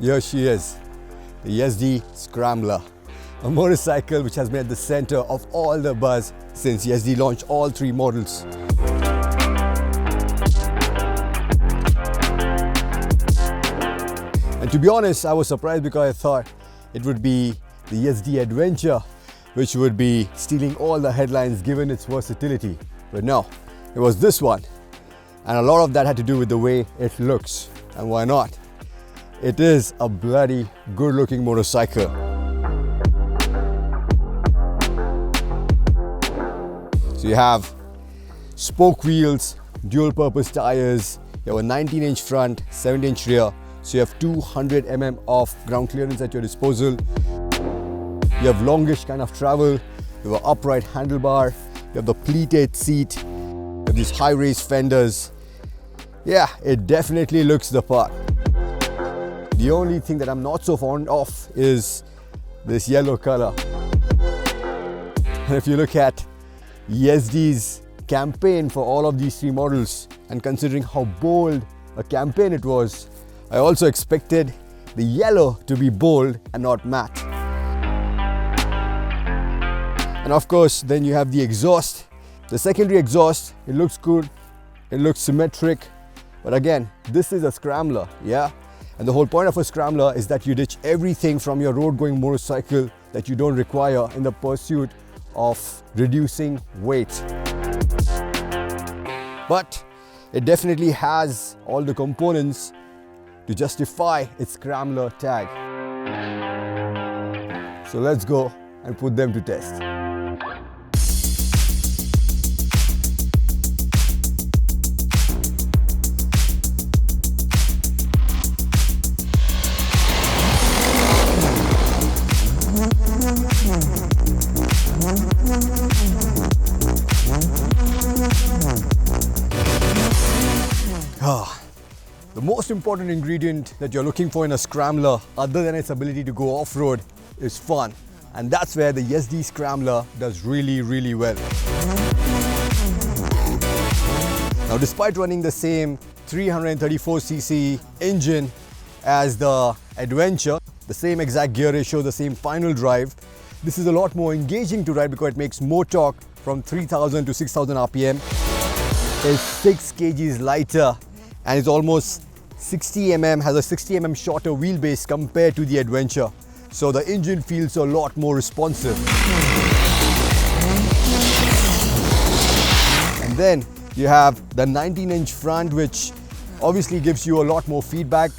Here she is, the Yezdi Scrambler, a motorcycle which has been at the center of all the buzz since Yezdi launched all three models. And to be honest, I was surprised because I thought it would be the Yezdi Adventure which would be stealing all the headlines given its versatility. But no, it was this one. And a lot of that had to do with the way it looks. And why not? It is a bloody good looking motorcycle. So you have spoke wheels, dual purpose tires, you have a 19-inch front, 17-inch rear. So you have 200 mm of ground clearance at your disposal. You have longish kind of travel, you have an upright handlebar, you have the pleated seat, you have these high raised fenders. Yeah, it definitely looks the part. The only thing that I'm not so fond of is this yellow color. And if you look at Yezdi's campaign for all of these three models, and considering how bold a campaign it was, I also expected the yellow to be bold and not matte. And of course, then you have the exhaust. The secondary exhaust, it looks good, it looks symmetric, but again, this is a scrambler, yeah? And the whole point of a scrambler is that you ditch everything from your road-going motorcycle that you don't require in the pursuit of reducing weight. But it definitely has all the components to justify its scrambler tag. So let's go and put them to test. The most important ingredient that you're looking for in a scrambler, other than its ability to go off-road, is fun. And that's where the Yezdi Scrambler does really well. Now, despite running the same 334cc engine as the Adventure, the same exact gear ratio, the same final drive, this is a lot more engaging to ride because it makes more torque from 3000 to 6000 RPM. It's 6 kgs lighter and it's almost 60 mm, has a 60 mm shorter wheelbase compared to the Adventure. So the engine feels a lot more responsive. And then you have the 19-inch front, which obviously gives you a lot more feedback,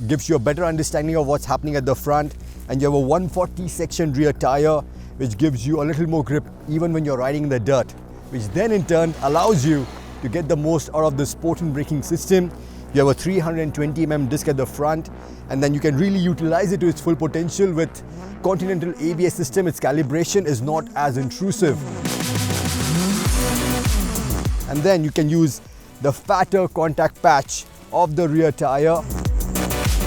gives you a better understanding of what's happening at the front. And you have a 140 section rear tire, which gives you a little more grip even when you're riding in the dirt, which then in turn allows you to get the most out of the sport and braking system. You have a 320 mm disc at the front, and then you can really utilize it to its full potential. With Continental ABS system, its calibration is not as intrusive. And then you can use the fatter contact patch of the rear tire.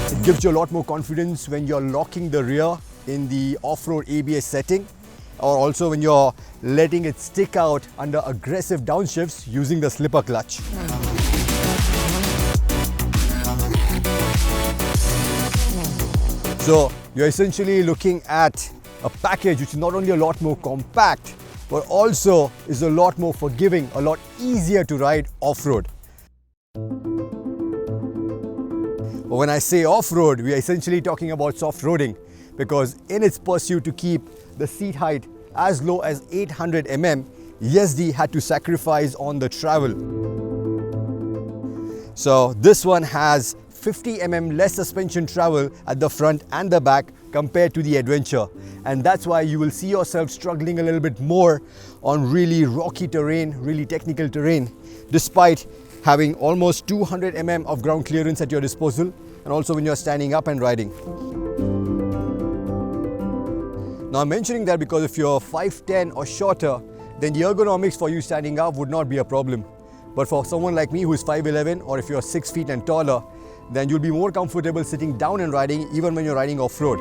It gives you a lot more confidence when you're locking the rear in the off-road ABS setting, or also when you're letting it stick out under aggressive downshifts using the slipper clutch. So you're essentially looking at a package which is not only a lot more compact, but also is a lot more forgiving, a lot easier to ride off-road. But when I say off-road, we are essentially talking about soft-roading, because in its pursuit to keep the seat height as low as 800 mm, Yezdi had to sacrifice on the travel. So this one has 50 mm less suspension travel at the front and the back compared to the Adventure. And that's why you will see yourself struggling a little bit more on really rocky terrain, really technical terrain, despite having almost 200 mm of ground clearance at your disposal, and also when you're standing up and riding. Now I'm mentioning that because if you're 5'10" or shorter, then the ergonomics for you standing up would not be a problem. But for someone like me who is 5'11", or if you're 6 feet and taller, then you'll be more comfortable sitting down and riding even when you're riding off-road.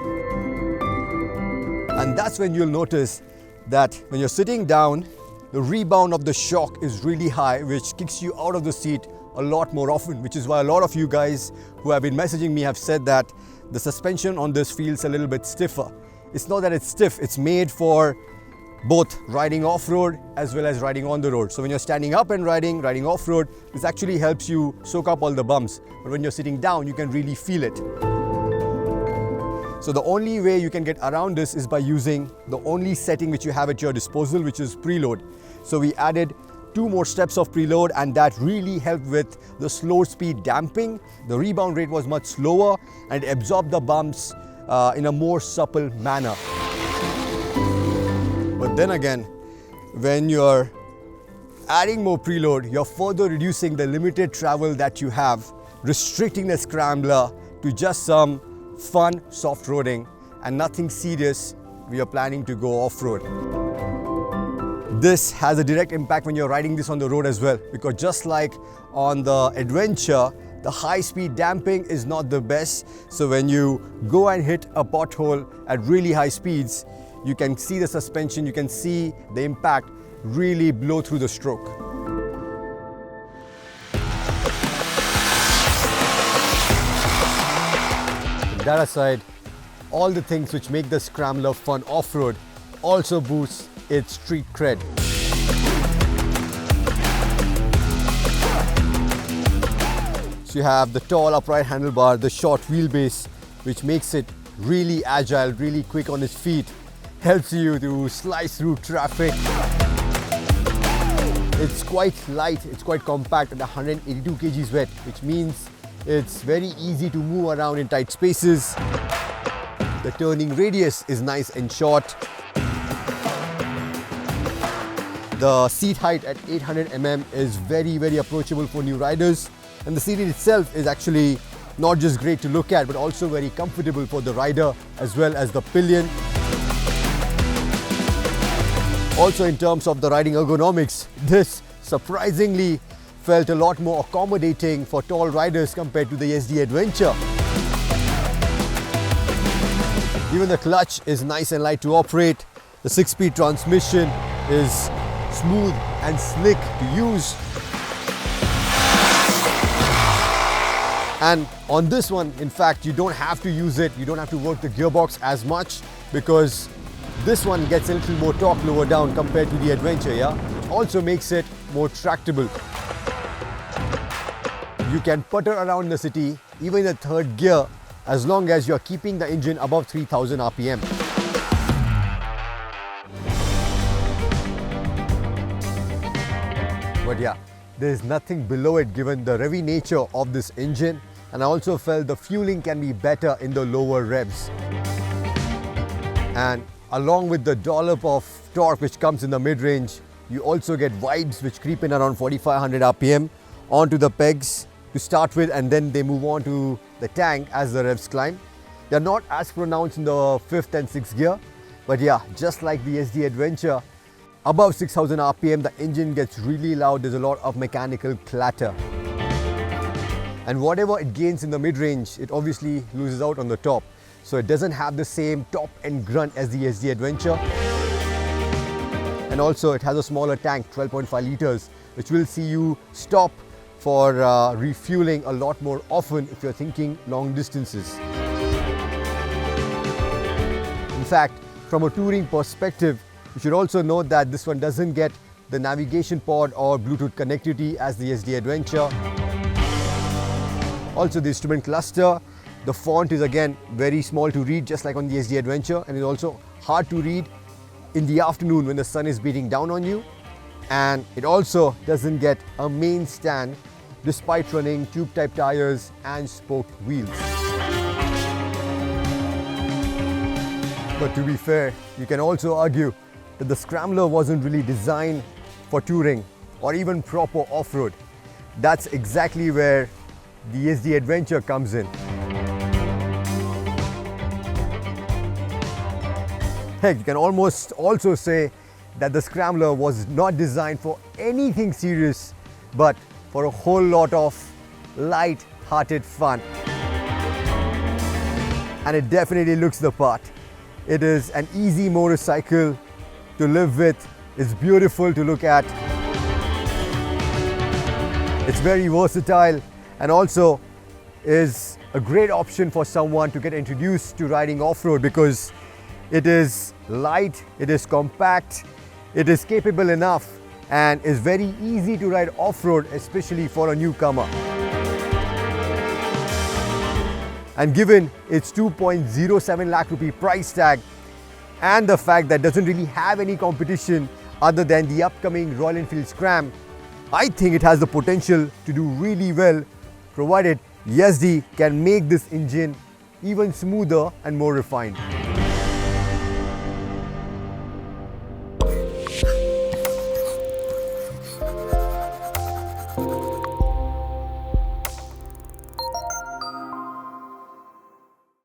And that's when you'll notice that when you're sitting down, the rebound of the shock is really high, which kicks you out of the seat a lot more often, which is why a lot of you guys who have been messaging me have said that the suspension on this feels a little bit stiffer. It's not that it's stiff, it's made for both riding off-road as well as riding on the road. So when you're standing up and riding off-road, this actually helps you soak up all the bumps. But when you're sitting down, you can really feel it. So the only way you can get around this is by using the only setting which you have at your disposal, which is preload. So we added 2 more steps of preload, and that really helped with the slow speed damping. The rebound rate was much slower and it absorbed the bumps in a more supple manner. But then again, when you're adding more preload, you're further reducing the limited travel that you have, restricting the Scrambler to just some fun soft roading and nothing serious we are planning to go off-road. This has a direct impact when you're riding this on the road as well, because just like on the adventure, the high-speed damping is not the best. So when you go and hit a pothole at really high speeds, you can see the suspension, you can see the impact really blow through the stroke. That aside, all the things which make the Scrambler fun off-road also boosts its street cred. So you have the tall upright handlebar, the short wheelbase, which makes it really agile, really quick on its feet, helps you to slice through traffic. It's quite light, it's quite compact at 182 kgs weight, which means it's very easy to move around in tight spaces. The turning radius is nice and short. The seat height at 800 mm is very approachable for new riders. And the seat itself is actually not just great to look at, but also very comfortable for the rider as well as the pillion. Also in terms of the riding ergonomics, this surprisingly felt a lot more accommodating for tall riders compared to the Yezdi Adventure. Even the clutch is nice and light to operate. The 6-speed transmission is smooth and slick to use. And on this one, in fact, you don't have to use it. You don't have to work the gearbox as much, because this one gets a little more torque lower down compared to the Adventure, yeah? Which also makes it more tractable. You can putter around the city, even in the 3rd gear, as long as you're keeping the engine above 3000 RPM. But yeah, there's nothing below it given the revvy nature of this engine, and I also felt the fueling can be better in the lower revs. And along with the dollop of torque which comes in the mid-range, you also get vibes which creep in around 4500 RPM onto the pegs to start with, and then they move on to the tank as the revs climb. They're not as pronounced in the 5th and 6th gear, but yeah, just like the Yezdi Adventure, above 6000 RPM the engine gets really loud. There's a lot of mechanical clatter. And whatever it gains in the mid-range, it obviously loses out on the top. So it doesn't have the same top-end grunt as the Yezdi Adventure. And also it has a smaller tank, 12.5 liters, which will see you stop for refueling a lot more often if you're thinking long distances. In fact, from a touring perspective, you should also note that this one doesn't get the navigation pod or Bluetooth connectivity as the Yezdi Adventure. Also the instrument cluster, the font is again very small to read, just like on the Yezdi Adventure, and it's also hard to read in the afternoon when the sun is beating down on you. And it also doesn't get a main stand despite running tube type tires and spoked wheels. But to be fair, you can also argue that the Scrambler wasn't really designed for touring or even proper off-road. That's exactly where the Yezdi Adventure comes in. Heck, you can almost also say that the Scrambler was not designed for anything serious, but for a whole lot of light-hearted fun. And it definitely looks the part. It is an easy motorcycle to live with. It's beautiful to look at. It's very versatile, and also is a great option for someone to get introduced to riding off-road because it is light, it is compact, it is capable enough and is very easy to ride off-road, especially for a newcomer. And given its 2.07 lakh rupee price tag and the fact that it doesn't really have any competition other than the upcoming Royal Enfield Scram, I think it has the potential to do really well, provided Yezdi can make this engine even smoother and more refined.